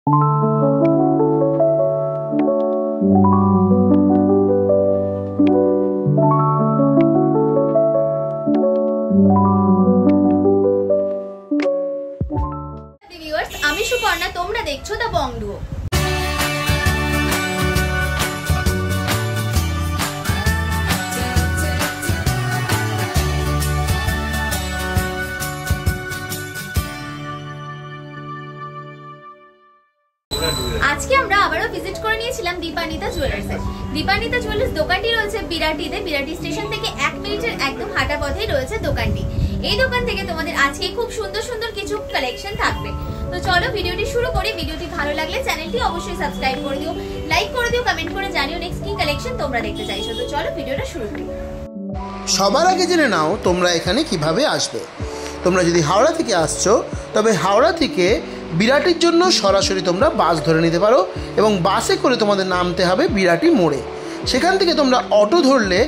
আমি সুপর্ণা, তোমরা দেখছো দ্য বং ডুও। আজকে আমরা আবারও ভিজিট করে নিয়েছিলাম দীপান্বিতা জুয়েলার্সে। দীপান্বিতা জুয়েলার্স দোকানটি রয়েছে বিরাটিতে। বিরাটি স্টেশন থেকে 1 মিনিটের একদম হাঁটা পথেই রয়েছে দোকানটি। এই দোকান থেকে তোমাদের আজকে খুব সুন্দর সুন্দর কিছু কালেকশন থাকবে। তো চলো ভিডিওটি শুরু করি। ভিডিওটি ভালো লাগলে চ্যানেলটি অবশ্যই সাবস্ক্রাইব করে দিও, লাইক করে দিও, কমেন্ট করে জানিও নেক্সট কি কালেকশন তোমরা দেখতে চাইছো। তো চলো ভিডিওটা শুরু করি। সবার আগে জেনে নাও তোমরা এখানে কিভাবে আসবে। তোমরা যদি হাওড়া থেকে আসছো তবে হাওড়া থেকে বিরাটির জন্য সরাসরি তোমরা বাস ধরে নিতে পারো এবং বাসে করে তোমাদের নামতে হবে বিরাটি মোড়ে। সেখান থেকে তোমরা অটো ধরলে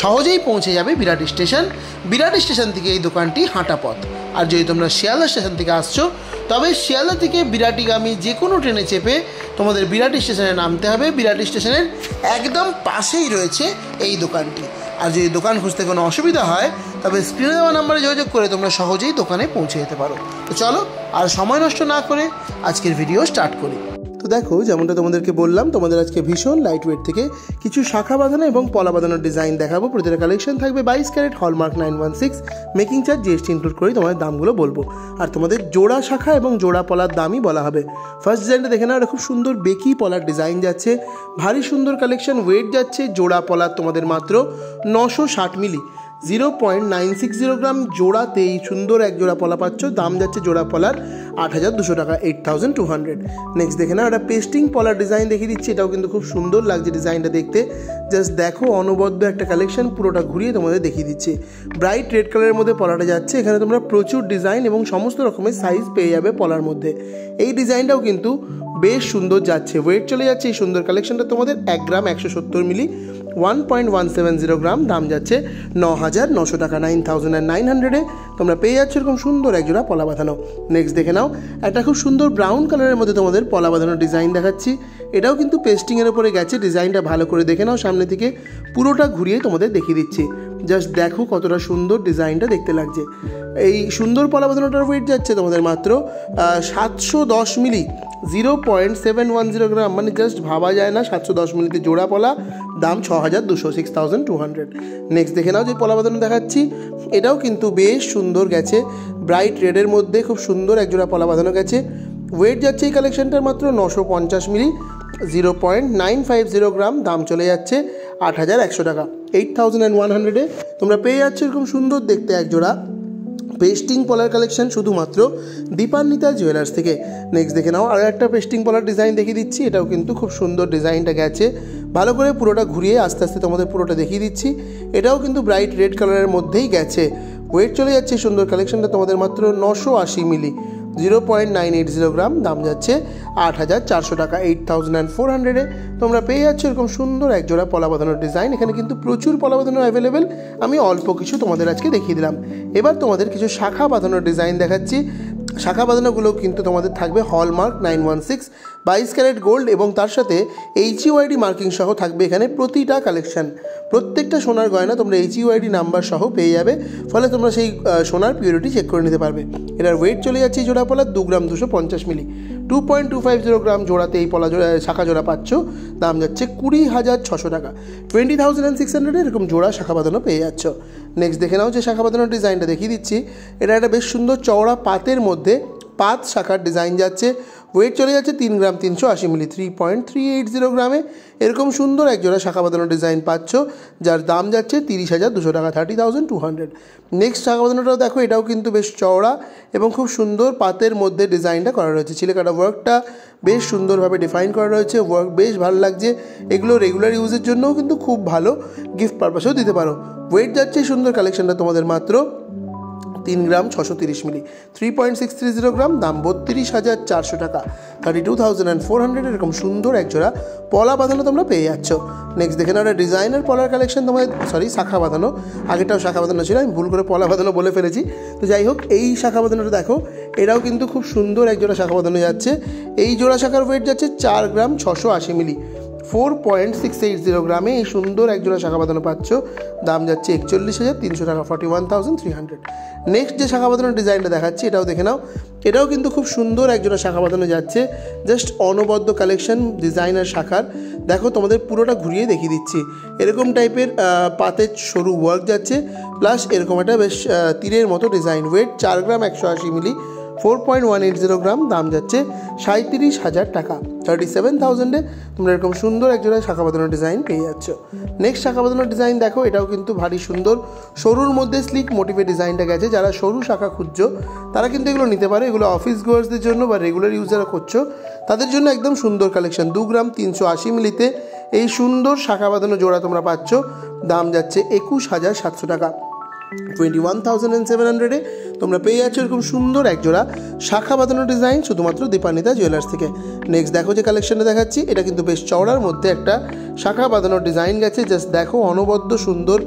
সহজেই পৌঁছে যাবে বিরাটি স্টেশন। বিরাটি স্টেশন থেকে এই দোকানটি হাঁটা পথ। আর যদি তোমরা শিয়ালদা স্টেশন থেকে আসছো তবে শিয়ালদা থেকে বিরাটিগামী যে কোনো ট্রেনে চেপে তোমাদের বিরাটি স্টেশনে নামতে হবে। বিরাটি স্টেশনের একদম পাশেই রয়েছে এই দোকানটি। আর যদি দোকান খুঁজতে কোনো অসুবিধা হয় তবে স্ক্রিনে দেওয়া নাম্বারে যোগাযোগ করে তোমরা সহজেই দোকানে পৌঁছে যেতে পারো। তো চলো আর সময় নষ্ট না করে আজকের ভিডিও স্টার্ট করি। তো দেখো, যেমনটা তোমাদেরকে বললাম, তোমাদের আজকে ভীষণ লাইট ওয়েট থেকে কিছু শাখা বাঁধানো এবং পলা বাঁধানোর ডিজাইন দেখাবো। প্রতিটা কালেকশন থাকবে 22 carat hallmark 916, making charge GST include করে তোমাদের দামগুলো বলবো। আর তোমাদের জোড়া শাখা এবং জোড়া পলার দামই বলা হবে। ফার্স্ট ডিজাইনটা দেখে নাও, এটা খুব সুন্দর বেকি পলার ডিজাইন যাচ্ছে, ভারী সুন্দর কালেকশন। ওয়েট যাচ্ছে জোড়া পলার তোমাদের মাত্র 960 মিলি, 0.960 গ্রাম জোড়াতে এই সুন্দর এক জোড়া পলা পাচ্ছ। দাম যাচ্ছে জোড়া পলার 8200 টাকা, 8200। নেক্সট দেখে নাও, একটা পেস্টিং পলার ডিজাইন দেখিয়ে দিচ্ছি। এটাও কিন্তু খুব সুন্দর লাগছে ডিজাইনটা দেখতে। জাস্ট দেখো, অনবদ্য একটা কালেকশন, পুরোটা ঘুরিয়ে তোমাদের দেখিয়ে দিচ্ছি। ব্রাইট রেড কালারের মধ্যে পলাটা যাচ্ছে। এখানে তোমরা প্রচুর ডিজাইন এবং সমস্ত রকমের সাইজ পেয়ে যাবে পলার মধ্যে। এই ডিজাইনটাও কিন্তু বেশ সুন্দর যাচ্ছে। ওয়েট চলে যাচ্ছে এই সুন্দর কালেকশনটা তোমাদের 1 গ্রাম 170 মিলি, 1.170 গ্রাম। দাম যাচ্ছে 9900 টাকা, 9900-এ তোমরা পেয়ে যাচ্ছ এরকম সুন্দর একজোড়া পলা বাঁধানো। নেক্সট দেখে নাও, একটা খুব সুন্দর ব্রাউন কালারের মধ্যে তোমাদের পলা বাঁধানোর ডিজাইন দেখাচ্ছি। এটাও কিন্তু পেস্টিংয়ের উপরে গেছে। ডিজাইনটা ভালো করে দেখে নাও, সামনে থেকে পুরোটা ঘুরিয়ে তোমাদের দেখিয়ে দিচ্ছি। জাস্ট দেখো কতটা সুন্দর ডিজাইনটা দেখতে লাগছে। এই সুন্দর পলা বাঁধানোটার ওয়েট যাচ্ছে তোমাদের মাত্র 710 মিলি, 0.710 গ্রাম। মানে জাস্ট ভাবা যায় না, 710 মিলিতে জোড়া পলা। দাম 6200, 6200। নেক্সট দেখে নাও, যে পলা বাঁধানো দেখাচ্ছি এটাও কিন্তু বেশ সুন্দর গেছে। ব্রাইট রেডের মধ্যে খুব সুন্দর একজোড়া পলা বাঁধানো গেছে। ওয়েট যাচ্ছে এই কালেকশনটার মাত্র 950 মিলি, 0.950 গ্রাম। দাম চলে যাচ্ছে 8100 টাকা, 8100-এ তোমরা পেয়ে যাচ্ছ এরকম সুন্দর দেখতে একজোড়া পেস্টিং পলার কালেকশন শুধুমাত্র দীপান্বিতা জুয়েলার্স থেকে। নেক্সট দেখে নাও, আরও একটা পেস্টিং পলার ডিজাইন দেখিয়ে দিচ্ছি। এটাও কিন্তু খুব সুন্দর ডিজাইনটা গেছে। ভালো করে পুরোটা ঘুরিয়ে আস্তে আস্তে তোমাদের পুরোটা দেখিয়ে দিচ্ছি। এটাও কিন্তু ব্রাইট রেড কালারের মধ্যেই গেছে। ওয়েট চলে যাচ্ছে সুন্দর কালেকশনটা তোমাদের মাত্র 980 মিলি, 0.980 গ্রাম। দাম যাচ্ছে 8400 টাকা, 8400-এ তোমরা পেয়ে যাচ্ছ এরকম সুন্দর একজোড়া পলা বাঁধানোর ডিজাইন। এখানে কিন্তু প্রচুর পলা বাঁধানো অ্যাভেলেবেল। আমি অল্প কিছু তোমাদের আজকে দেখিয়ে দিলাম। এবার তোমাদের কিছু শাখা বাঁধানোর ডিজাইন দেখাচ্ছি। শাখা বাঁধানোগুলো কিন্তু তোমাদের থাকবে হলমার্ক 916, 22 ক্যারেট গোল্ড এবং তার সাথে HUID মার্কিং সহ থাকবে এখানে প্রতিটা কালেকশন। প্রত্যেকটা সোনার গয়না তোমরা HUID নাম্বার সহ পেয়ে যাবে, ফলে তোমরা সেই সোনার পিউরিটি চেক করে নিতে পারবে। এটার ওয়েট চলে যাচ্ছে জোড়া পলা 2 গ্রাম 250 মিলি, 2.250 গ্রাম জোড়াতে এই পলা শাখা জোড়া পাচ্ছ। দাম যাচ্ছে 20,600 টাকা, 20,600 এরকম জোড়া শাখা বাঁধানো পেয়ে যাচ্ছ। নেক্সট দেখে নাও, যে শাখা বাঁধানোর ডিজাইনটা দেখিয়ে দিচ্ছি। এটা একটা বেশ সুন্দর চওড়া পাতের মধ্যে পাত শাখার ডিজাইন যাচ্ছে। ওয়েট চলে যাচ্ছে 3 গ্রাম 380 মিলি, 3.380 গ্রামে এরকম সুন্দর একজোড়া শাখা বাঁধানো ডিজাইন পাচ্ছ, যার দাম যাচ্ছে 30,200 টাকা, 30,200। নেক্সট শাখা বাঁধানোটাও দেখো, এটাও কিন্তু বেশ চওড়া এবং খুব সুন্দর পাতের মধ্যে ডিজাইনটা করা রয়েছে। চিলেকাটা ওয়ার্কটা বেশ সুন্দরভাবে ডিফাইন করা রয়েছে। ওয়ার্ক বেশ ভালো লাগছে। এগুলো রেগুলার ইউজের জন্যও কিন্তু খুব ভালো, গিফট পারপাসেও দিতে পারো। ওয়েট যাচ্ছে সুন্দর কালেকশনটা তোমাদের মাত্র 3 গ্রাম 630 মিলি, 3.630 গ্রাম, দাম 32,400 টাকা, 32,400। এরকম সুন্দর একজোড়া পলা বাঁধানো তোমরা পেয়ে যাচ্ছ। নেক্সট দেখে নাও একটা ডিজাইনার পলার কালেকশন তোমাদের, শাখা বাঁধানো, আগেটাও শাখা বাঁধানো ছিল, আমি ভুল করে পলা বাঁধানো বলে ফেলেছি। তো যাই হোক, এই শাখা বাঁধানোটা দেখো, এটাও কিন্তু খুব সুন্দর একজোড়া শাখা বাঁধানো যাচ্ছে। এই জোড়া শাখার ওয়েট যাচ্ছে 4 গ্রাম 680 মিলি, 4.680 গ্রামে এই সুন্দর একজোড়া শাখা বাঁধানো পাচ্ছ। দাম যাচ্ছে 41,300 টাকা, 41,300। নেক্সট যে শাখা বাঁধানোর ডিজাইনটা দেখাচ্ছি, এটাও দেখে নাও। এটাও কিন্তু খুব সুন্দর একজোড়া শাখা বাঁধানো যাচ্ছে, জাস্ট অনবদ্য কালেকশন ডিজাইনার শাখার। দেখো তোমাদের পুরোটা ঘুরিয়ে দেখিয়ে দিচ্ছি। এরকম টাইপের পাতের সরু ওয়ার্ক যাচ্ছে, প্লাস এরকম একটা বেশ তীরের মতো ডিজাইন। ওয়েট 4 গ্রাম 180 মিলি, 4.180 গ্রাম, দাম যাচ্ছে 37,000 টাকা, 37,000-এ তোমরা এরকম সুন্দর একজোড়া শাখা বাঁধানোর ডিজাইন পেয়ে যাচ্ছ। নেক্সট শাখা বাঁধানোর ডিজাইন দেখো, এটাও কিন্তু ভারী সুন্দর, সরুর মধ্যে স্লিক মোটিভের ডিজাইনটা গেছে। যারা সরু শাখা খুঁজছো তারা কিন্তু এগুলো নিতে পারো। এগুলো অফিস গোয়ার্সদের জন্য বা রেগুলার ইউজাররা করছো তাদের জন্য একদম সুন্দর কালেকশন। 2 গ্রাম 380 মিলিতে এই সুন্দর শাখা বাঁধানো জোড়া তোমরা পাচ্ছ। দাম যাচ্ছে 21,700 টাকা, 21,700-এ তোমরা পেয়ে যাচ্ছ এরকম সুন্দর একজোড়া শাখা বাঁধানো ডিজাইন শুধুমাত্র দীপান্বিতা জুয়েলার্স থেকে। নেক্সট দেখো যে কালেকশনটা দেখাচ্ছি, এটা কিন্তু বেশ চওড়ার মধ্যে একটা শাখা বাঁধানোর ডিজাইন গেছে। জাস্ট দেখো, অনবদ্য সুন্দর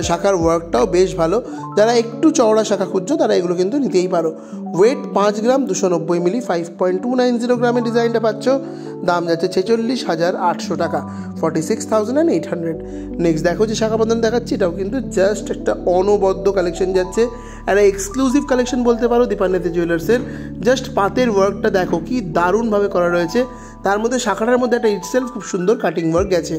শাখার ওয়ার্কটাও বেশ ভালো। যারা একটু চওড়া শাখা খুঁজছো তারা এগুলো কিন্তু নিতেই পারো। ওয়েট 5 গ্রাম 290 মিলি, 5.290 গ্রামের ডিজাইনটা পাচ্ছ। দাম যাচ্ছে 46,800 টাকা, 46,800। নেক্সট দেখো যে শাখা বাঁধানো দেখাচ্ছি, এটাও কিন্তু জাস্ট একটা অনবদ্য কালেকশন যাচ্ছে। একটা এক্সক্লুসিভ কালেকশন বলতে পারো দীপান্বিতা জুয়েলার্সের। জাস্ট পাতের ওয়ার্কটা দেখো কি দারুণভাবে করা রয়েছে, তার মধ্যে শাখাটার মধ্যে একটা ইটসেলফ খুব সুন্দর কাটিং ওয়ার্ক গেছে।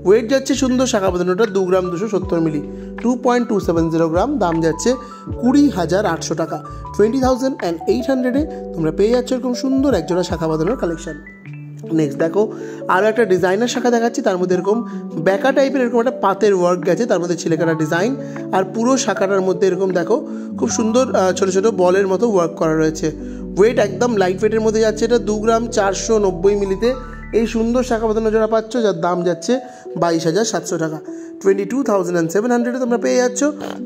ওয়েট যাচ্ছে সুন্দর শাখা বাঁধানোটা 2 গ্রাম 270 মিলি, 2.270 গ্রাম, দাম যাচ্ছে 20,800 টাকা, 20,800-এ তোমরা পেয়ে যাচ্ছ এরকম সুন্দর একজোড়া শাখা বাঁধানোর কালেকশন। নেক্সট দেখো, আরও একটা ডিজাইনার শাখা দেখাচ্ছি, তার মধ্যে এরকম ব্যাকা টাইপের এরকম একটা পাতের ওয়ার্ক গেছে, তার মধ্যে ছিলেকাটা ডিজাইন। আর পুরো শাখাটার মধ্যে এরকম দেখো খুব সুন্দর ছোটো ছোটো বলের মতো ওয়ার্ক করা রয়েছে। ওয়েট একদম লাইট ওয়েটের মধ্যে যাচ্ছে। এটা 2 গ্রাম 490 মিলিতে এই সুন্দর শাখা বাঁধানো জোড়া পাচ্ছ, যার দাম যাচ্ছে 22,700 টাকা, 22,700-এ তোমরা পেয়ে যাচ্ছ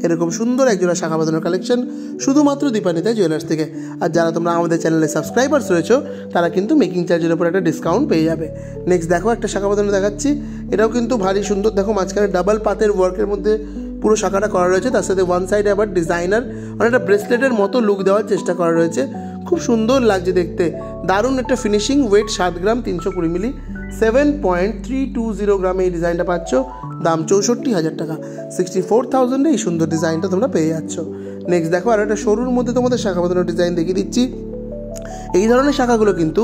এরকম সুন্দর একজোড়া শাখা বাঁধানোর কালেকশন শুধুমাত্র দীপান্বিতা জুয়েলার্স থেকে। আর যারা তোমরা আমাদের চ্যানেলে সাবস্ক্রাইবার্স রয়েছো তারা কিন্তু মেকিং চার্জের উপর একটা ডিসকাউন্ট পেয়ে যাবে। নেক্সট দেখো একটা শাখা বাঁধানো দেখাচ্ছি, এটাও কিন্তু ভারী সুন্দর। দেখো মাঝখানে ডাবল পাতের ওয়ার্কের মধ্যে পুরো শাখাটা করা রয়েছে, তার সাথে ওয়ান সাইডে আবার ডিজাইনার অনেকটা ব্রেসলেটের মতো লুক দেওয়ার চেষ্টা করা রয়েছে। খুব সুন্দর লাগছে দেখতে, দারুণ একটা ফিনিশিং। ওয়েট 7 গ্রাম 320 মিলি, 7.320 গ্রামে এই ডিজাইনটা পাচ্ছ। দাম 64,000 টাকা, 64,000-এ এই সুন্দর ডিজাইনটা তোমরা পেয়ে যাচ্ছ। নেক্সট দেখো আর একটা সরুর মধ্যে তোমাদের শাখা বাঁধানোর ডিজাইন দেখিয়ে দিচ্ছি। এই ধরনের শাখাগুলো কিন্তু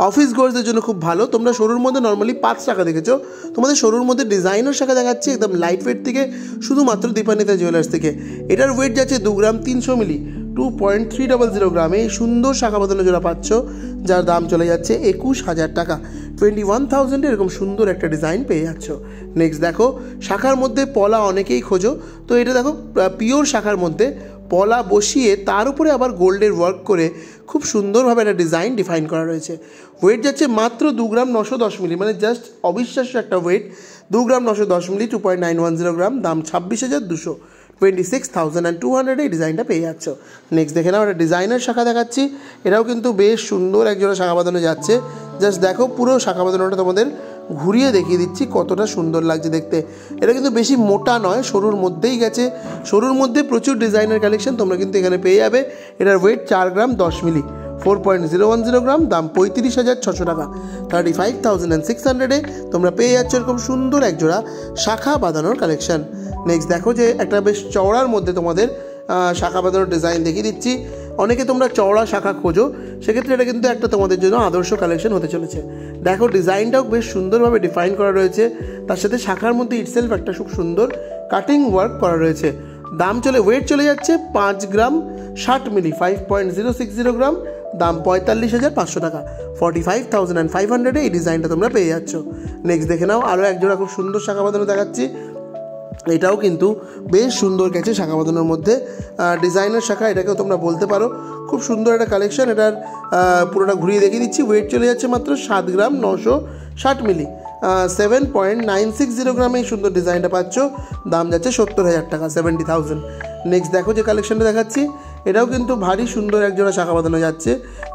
অফিস গোয়ার্সদের জন্য খুব ভালো। তোমরা সরুর মধ্যে নর্মালি 5 শাখা দেখেছো, তোমাদের সরুর মধ্যে ডিজাইনার শাখা দেখাচ্ছি একদম লাইট ওয়েট থেকে শুধুমাত্র দীপান্বিতা জুয়েলার্স থেকে। এটার ওয়েট যাচ্ছে 2 গ্রাম 300 মিলি, 2.300 গ্রামে এই সুন্দর শাখা বাঁধানো জোড়া পাচ্ছ, যার দাম চলে যাচ্ছে 21,000 টাকা, 21,000-এ এরকম সুন্দর একটা ডিজাইন পেয়ে যাচ্ছ। নেক্সট দেখো, শাখার মধ্যে পলা অনেকেই খোঁজো, তো এটা দেখো পিওর শাখার মধ্যে পলা বসিয়ে তার উপরে আবার গোল্ডের ওয়ার্ক করে খুব সুন্দরভাবে একটা ডিজাইন ডিফাইন করা রয়েছে। ওয়েট যাচ্ছে মাত্র 2 গ্রাম 910 মিলি, মানে জাস্ট অবিশ্বাস্য একটা ওয়েট। 2 গ্রাম 910 মিলি, 2.910 গ্রাম, দাম 26,200, 26,200-এ এই ডিজাইনটা পেয়ে যাচ্ছ। নেক্সট দেখে নাও একটা ডিজাইনার শাখা দেখাচ্ছি, এটাও কিন্তু বেশ সুন্দর একজোড়া শাখা বাঁধানো যাচ্ছে। জাস্ট দেখো পুরো শাখা বাঁধানোটা তোমাদের ঘুরিয়ে দেখিয়ে দিচ্ছি কতটা সুন্দর লাগছে দেখতে। এটা কিন্তু বেশি মোটা নয়, সরুর মধ্যেই গেছে। সরুর মধ্যে প্রচুর ডিজাইনার কালেকশন তোমরা কিন্তু এখানে পেয়ে যাবে। এটার ওয়েট 4 গ্রাম 10 মিলি, 4.010 গ্রাম, দাম 35,600 টাকা, 35,600-এ তোমরা পেয়ে যাচ্ছ এরকম সুন্দর একজোড়া শাখা বাঁধানোর কালেকশন। নেক্সট দেখো যে একটা বেশ চওড়ার মধ্যে তোমাদের শাখা বাঁধানোর ডিজাইন দেখিয়ে দিচ্ছি। অনেকে তোমরা চওড়া শাখা খোঁজো, সেক্ষেত্রে এটা কিন্তু একটা তোমাদের জন্য আদর্শ কালেকশন হতে চলেছে। দেখো ডিজাইনটাও বেশ সুন্দরভাবে ডিফাইন করা রয়েছে, তার সাথে শাখার মধ্যে ইটসেলফ একটা খুব সুন্দর কাটিং ওয়ার্ক করা রয়েছে। দাম ওয়েট চলে যাচ্ছে 5 গ্রাম 60 মিলি, 5.060 গ্রাম, দাম 45,500 টাকা, 45,500-এ এই ডিজাইনটা তোমরা পেয়ে যাচ্ছ। নেক্সট দেখে নাও আরও একজোড়া খুব সুন্দর শাখা বাঁধানো দেখাচ্ছি। এটাও কিন্তু বেশ সুন্দর গেছে শাখা বাঁধানোর মধ্যে, ডিজাইনার শাখা এটাকেও তোমরা বলতে পারো। খুব সুন্দর একটা কালেকশন, এটার পুরোটা ঘুরিয়ে দেখিয়ে দিচ্ছি। ওয়েট চলে যাচ্ছে মাত্র 7 গ্রাম 960 মিলি, 7.960 গ্রামে এই সুন্দর ডিজাইনটা পাচ্ছ। দাম যাচ্ছে 70,000 টাকা, 70,000। নেক্সট দেখো যে কালেকশনটা দেখাচ্ছি, এটাও কিন্তু ভারী সুন্দর একজোড়া শাখা বাঁধানো যাচ্ছে।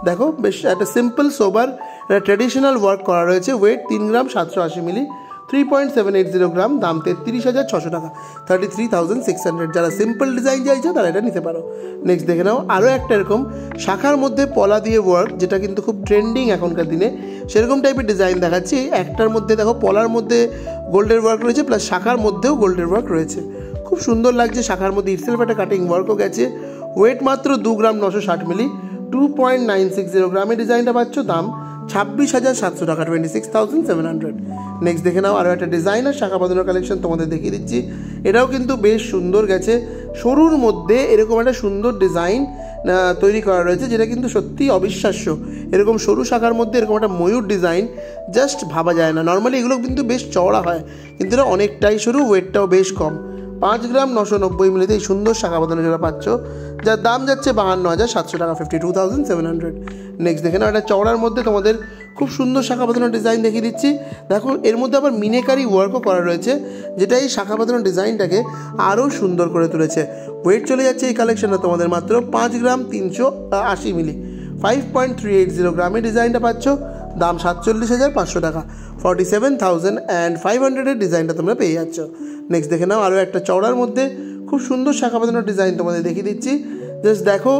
দেখো বেশ একটা সিম্পল সোবার একটা ট্র্যাডিশনাল ওয়ার্ক করা রয়েছে। ওয়েট 3 গ্রাম 780 মিলি, 3.780 গ্রাম, দাম 33,600 টাকা, 33,600। যারা সিম্পল ডিজাইন চাইছে তারা এটা নিতে পারো। নেক্সট দেখে নাও আরও একটা এরকম শাখার মধ্যে পলা দিয়ে ওয়ার্ক, যেটা কিন্তু খুব ট্রেন্ডিং এখনকার দিনে, সেরকম টাইপের ডিজাইন দেখাচ্ছি। একটার মধ্যে দেখো পলার মধ্যে গোল্ডের ওয়ার্ক রয়েছে, প্লাস শাখার মধ্যেও গোল্ডের ওয়ার্ক রয়েছে, খুব সুন্দর লাগছে। শাখার মধ্যে ইটসেলফ একটা কাটিং ওয়ার্কও গেছে। ওয়েট মাত্র 2 গ্রাম 960 মিলি, 2.960 গ্রামের ডিজাইনটা পাচ্ছ, দাম 26,700 টাকা, 26,700। নেক্সট দেখে নাও আরও একটা ডিজাইনার শাখা বাঁধানোর কালেকশন তোমাদের দেখিয়ে দিচ্ছি। এটাও কিন্তু বেশ সুন্দর গেছে। সরুর মধ্যে এরকম একটা সুন্দর ডিজাইন তৈরি করা রয়েছে, যেটা কিন্তু সত্যিই অবিশ্বাস্য। এরকম সরু শাখার মধ্যে এরকম একটা ময়ূর ডিজাইন জাস্ট ভাবা যায় না। নর্মালি এগুলো কিন্তু বেশ চওড়া হয়, কিন্তু এটা অনেকটাই সরু, ওয়েটটাও বেশ কম। 5 গ্রাম 990 মিলিতে এই সুন্দর শাখা বাঁধানো যেটা পাচ্ছ, যার দাম যাচ্ছে 52,700 টাকা, 52,700। নেক্সট দেখে নাও একটা চওড়ার মধ্যে তোমাদের খুব সুন্দর শাখা বাঁধানোর ডিজাইন দেখিয়ে দিচ্ছি। দেখো এর মধ্যে আবার মিনেকারি ওয়ার্কও করা রয়েছে, যেটা এই শাখা বাঁধানোর ডিজাইনটাকে আরও সুন্দর করে তুলেছে। ওয়েট চলে যাচ্ছে এই কালেকশনটা তোমাদের মাত্র 5 গ্রাম 380 মিলি, 5.380 গ্রামের ডিজাইনটা পাচ্ছ, দাম 47,500 টাকা, 47,500 ডিজাইনটা তোমরা পেয়ে যাচ্ছ। নেক্সট দেখে নাও আরও একটা চওড়ার মধ্যে খুব সুন্দর শাখা বাঁধানোর ডিজাইন তোমাদের দেখিয়ে দিচ্ছি। জাস্ট দেখো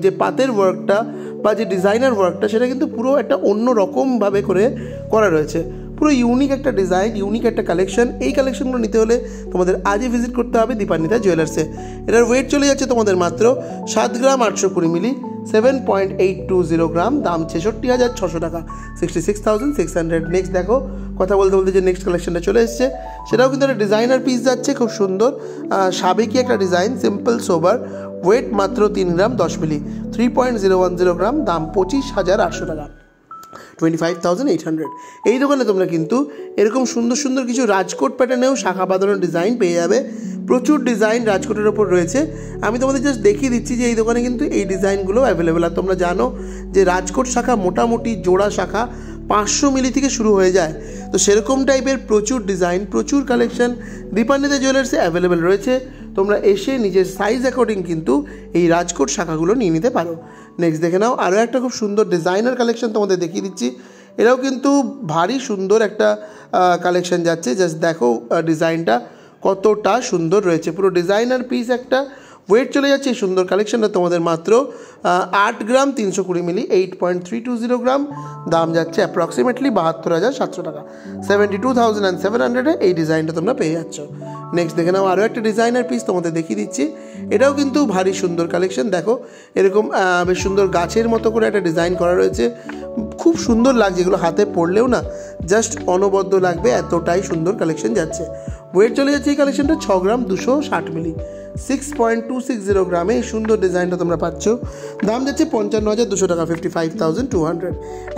যে পাতের ওয়ার্কটা বা যে ডিজাইনার ওয়ার্কটা, সেটা কিন্তু পুরো একটা অন্য রকমভাবে করে করা রয়েছে। পুরো ইউনিক একটা ডিজাইন, ইউনিক একটা কালেকশন। এই কালেকশনগুলো নিতে হলে তোমাদের আজই ভিজিট করতে হবে দীপান্বিতা জুয়েলার্সে। এটার ওয়েট চলে যাচ্ছে তোমাদের মাত্র 7 গ্রাম 820 মিলি, 7.820 গ্রাম, দাম 66,600 টাকা, 66,600। নেক্সট দেখো কথা বলতে বলতে যে নেক্সট কালেকশনটা চলে এসছে, সেটাও কিন্তু একটা ডিজাইনার পিস যাচ্ছে, খুব সুন্দর সাবেকি একটা ডিজাইন, সিম্পল সোবার। ওয়েট মাত্র 3 গ্রাম 10 মিলি, 3.010 গ্রাম, দাম 25,800 টাকা, 25,800। এই দোকানে তোমরা কিন্তু এরকম সুন্দর সুন্দর কিছু রাজকোট প্যাটার্নেও শাখা বাঁধানোর ডিজাইন পেয়ে যাবে। প্রচুর ডিজাইন রাজকোটের ওপর রয়েছে। আমি তোমাদের জাস্ট দেখিয়ে দিচ্ছি যে এই দোকানে কিন্তু এই ডিজাইনগুলো অ্যাভেলেবেল। আর তোমরা জানো যে রাজকোট শাখা মোটামুটি জোড়া শাখা 500 মিলি থেকে শুরু হয়ে যায়। তো সেরকম টাইপের প্রচুর ডিজাইন, প্রচুর কালেকশন দীপান্বিতা জুয়েলার্সে অ্যাভেলেবেল রয়েছে। তোমরা এসে নিজের সাইজ অ্যাকর্ডিং কিন্তু এই রাজকোট শাখাগুলো নিয়ে নিতে পারো। নেক্সট দেখে নাও আরও একটা খুব সুন্দর ডিজাইনার কালেকশন তোমাদের দেখিয়ে দিচ্ছি। এটাও কিন্তু ভারী সুন্দর একটা কালেকশন যাচ্ছে। জাস্ট দেখো ডিজাইনটা কতটা সুন্দর রয়েছে, পুরো ডিজাইনার পিস একটা। ওয়েট চলে যাচ্ছে এই সুন্দর কালেকশনটা তোমাদের মাত্র 8 গ্রাম 320 মিলি, 8.320 গ্রাম, দাম যাচ্ছে অ্যাপ্রক্সিমেটলি 72,700 টাকা, 72,700 এই ডিজাইনটা তোমরা পেয়ে যাচ্ছ। নেক্সট দেখে নাও আরও একটা ডিজাইনার পিস তোমাদের দেখিয়ে দিচ্ছি। এটাও কিন্তু ভারী সুন্দর কালেকশন। দেখো এরকম বেশ সুন্দর গাছের মতো করে একটা ডিজাইন করা রয়েছে, খুব সুন্দর লাগছে। এগুলো হাতে পড়লেও না জাস্ট অনবদ্য লাগবে, এতটাই সুন্দর কালেকশন যাচ্ছে। ওয়েট চলে যাচ্ছে এই কালেকশনটা 6 গ্রাম 260 মিলি, 6.260 গ্রামে এই সুন্দর ডিজাইনটা তোমরা পাচ্ছ, দাম যাচ্ছে 55,200 টাকা, 55,200।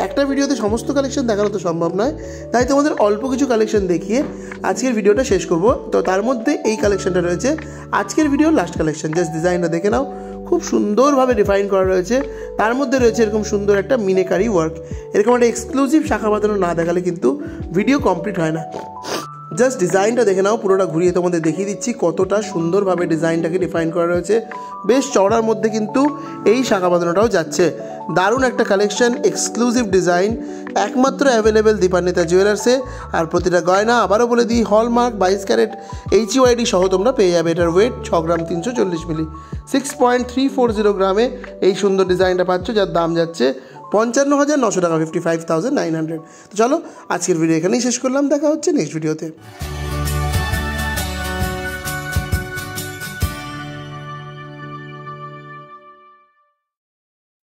একটা ভিডিওতে সমস্ত কালেকশন দেখানো তো সম্ভব নয়, তাই তোমাদের অল্প কিছু কালেকশন দেখিয়ে আজকের ভিডিওটা শেষ করব। তো তার মধ্যে এই কালেকশনটা রয়েছে আজকের ভিডিওর লাস্ট কালেকশন। জাস্ট ডিজাইনটা দেখে নাও, খুব সুন্দরভাবে ডিফাইন করা রয়েছে। তার মধ্যে রয়েছে এরকম সুন্দর একটা মিনেকারি ওয়ার্ক। এরকম একটা এক্সক্লুসিভ শাখা বাঁধানো না দেখালে কিন্তু ভিডিও কমপ্লিট হয় না। জাস্ট ডিজাইনটা দেখে নাও, পুরোটা ঘুরিয়ে তোমাদের দেখিয়ে দিচ্ছি কতটা সুন্দরভাবে ডিজাইনটাকে ডিফাইন করা রয়েছে। বেশ চওড়ার মধ্যে কিন্তু এই শাখা বাঁধানোটাও যাচ্ছে। দারুণ একটা কালেকশন, এক্সক্লুসিভ ডিজাইন, একমাত্র অ্যাভেলেবেল দীপান্বিতা জুয়েলার্সে। আর প্রতিটা গয়না আবারও বলে দিই হলমার্ক 22 ক্যারেট HUID সহ তোমরা পেয়ে যাবে। এটার ওয়েট 6 গ্রাম 340 মিলি, 6.340 গ্রামে এই সুন্দর ডিজাইনটা পাচ্ছ, যার দাম যাচ্ছে 55,900 টাকা, 55,900। তো চলো আজকের ভিডিও এখানেই শেষ করলাম, দেখা হচ্ছে নেক্সট ভিডিওতে।